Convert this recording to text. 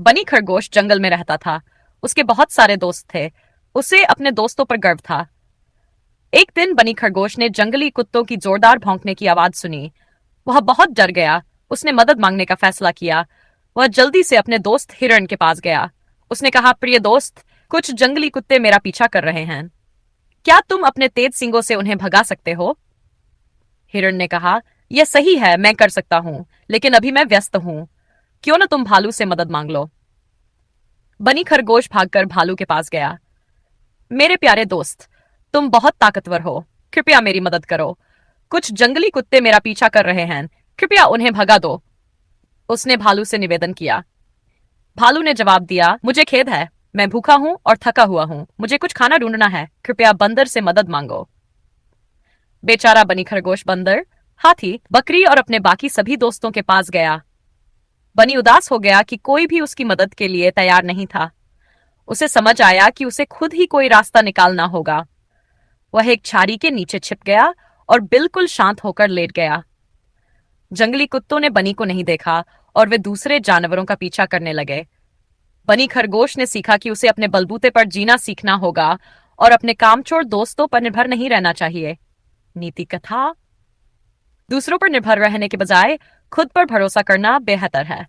बनी खरगोश जंगल में रहता था। उसके बहुत सारे दोस्त थे। उसे अपने दोस्तों पर गर्व था। एक दिन बनी खरगोश ने जंगली कुत्तों की जोरदार भौंकने की आवाज सुनी। वह बहुत डर गया। उसने मदद मांगने का फैसला किया। वह जल्दी से अपने दोस्त हिरण के पास गया। उसने कहा, प्रिय दोस्त, कुछ जंगली कुत्ते मेरा पीछा कर रहे हैं। क्या तुम अपने तेज सींगों से उन्हें भगा सकते हो? हिरण ने कहा, यह सही है, मैं कर सकता हूं, लेकिन अभी मैं व्यस्त हूं। क्यों न तुम भालू से मदद मांग लो। बनी खरगोश भागकर भालू के पास गया। मेरे प्यारे दोस्त, तुम बहुत ताकतवर हो। कृपया मेरी मदद करो। कुछ जंगली कुत्ते मेरा पीछा कर रहे हैं। कृपया उन्हें भगा दो। उसने भालू से निवेदन किया। भालू ने जवाब दिया, मुझे खेद है, मैं भूखा हूं और थका हुआ हूं। मुझे कुछ खाना ढूंढना है। कृपया बंदर से मदद मांगो। बेचारा बनी खरगोश बंदर, हाथी, बकरी और अपने बाकी सभी दोस्तों के पास गया। बनी उदास हो गया कि कोई भी उसकी मदद के लिए तैयार नहीं था। उसे समझ आया कि उसे खुद ही कोई रास्ता निकालना होगा। वह एक झाड़ी के नीचे छिप गया और बिल्कुल शांत होकर लेट गया। जंगली कुत्तों ने बनी को नहीं देखा और वे दूसरे जानवरों का पीछा करने लगे। बनी खरगोश ने सीखा कि उसे अपने बलबूते पर जीना सीखना होगा और अपने कामचोर दोस्तों पर निर्भर नहीं रहना चाहिए। नीति कथा: दूसरों पर निर्भर रहने के बजाय खुद पर भरोसा करना बेहतर है।